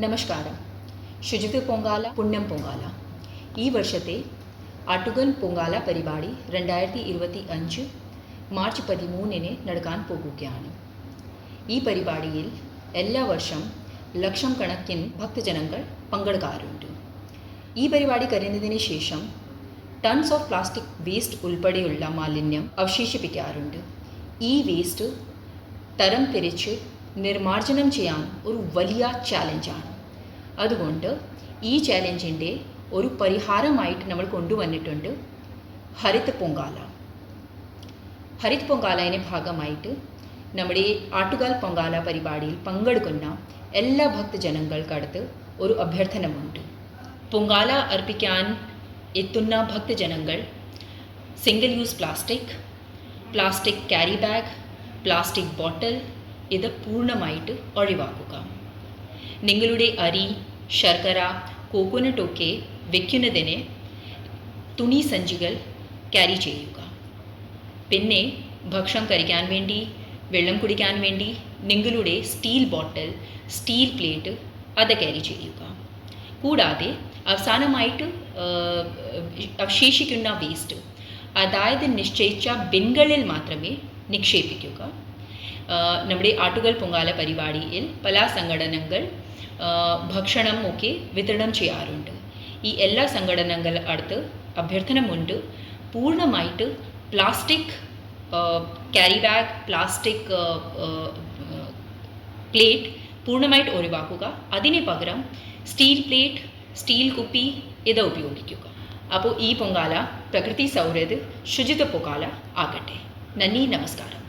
നമസ്കാരം. ശുചിത്വ പൊങ്കാല, പുണ്യം പൊങ്കാല. ഈ വർഷത്തെ ആട്ടുകൽ പൊങ്കാല പരിപാടി 2025 മാർച്ച് 13 നടക്കാൻ പോകുകയാണ്. ഈ പരിപാടിയിൽ എല്ലാ വർഷം ലക്ഷം കണക്കിന് ഭക്തജനങ്ങൾ പങ്കെടുക്കാറുണ്ട്. ഈ പരിപാടി കഴിയുന്നതിന് ശേഷം ടൺസ് ഓഫ് പ്ലാസ്റ്റിക് വേസ്റ്റ് ഉൾപ്പെടെയുള്ള മാലിന്യം അവശേഷിപ്പിക്കാറുണ്ട്. ഈ വേസ്റ്റ് തരം തിരിച്ച് നിർമ്മാർജ്ജനം ചെയ്യാൻ ഒരു വലിയ ചാലഞ്ചാണ്. അതുകൊണ്ട് ഈ ചാലഞ്ചിൻ്റെ ഒരു പരിഹാരമായിട്ട് നമ്മൾ കൊണ്ടുവന്നിട്ടുണ്ട് ഹരിത പൊങ്കാല. ഹരിത പൊങ്കാലയുടെ ഭാഗമായിട്ട് നമ്മുടെ ആട്ടുകാൽ പൊങ്കാല പരിപാടിയിൽ പങ്കെടുക്കുന്ന എല്ലാ ഭക്തജനങ്ങൾക്കടുത്ത് ഒരു അഭ്യർത്ഥനമുണ്ട്. പൊങ്കാല അർപ്പിക്കാൻ എത്തുന്ന ഭക്തജനങ്ങൾ single use plastic carry bag, plastic bottle ഇത് പൂർണ്ണമായിട്ട് ഒഴിവാക്കുക. നിങ്ങളുടെ അരി, ശർക്കര, കോക്കോനട്ടൊക്കെ വയ്ക്കുന്നതിന് തുണി സഞ്ചികൾ ക്യാരി ചെയ്യുക. പിന്നെ ഭക്ഷണം കഴിക്കാൻ വേണ്ടി, വെള്ളം കുടിക്കാൻ വേണ്ടി നിങ്ങളുടെ സ്റ്റീൽ ബോട്ടിൽ, സ്റ്റീൽ പ്ലേറ്റ് അത് ക്യാരി ചെയ്യുക. കൂടാതെ അവസാനമായിട്ട് അവശേഷിക്കുന്ന വേസ്റ്റ് അതായത് നിശ്ചയിച്ച ബിൻകളിൽ മാത്രമേ നിക്ഷേപിക്കുക. നമ്മുടെ ആട്ടുകൽ പൊങ്കാല പരിപാടിയിൽ പല സംഘടനകൾ ഭക്ഷണം ഒക്കെ വിതരണം ചെയ്യാറുണ്ട്. ഈ എല്ലാ സംഘടനകൾ അടുത്ത് അഭ്യർത്ഥനമുണ്ട്, പൂർണ്ണമായിട്ട് plastic carry bag, plastic plate പൂർണ്ണമായിട്ട് ഒഴിവാക്കുക. അതിന് പകരം സ്റ്റീൽ പ്ലേറ്റ്, സ്റ്റീൽ കുപ്പി ഇത് ഉപയോഗിക്കുക. അപ്പോൾ ഈ പൊങ്കാല പ്രകൃതി സൗഹൃദ ശുചിത്വ പൊങ്കാല ആകട്ടെ. നന്ദി, നമസ്കാരം.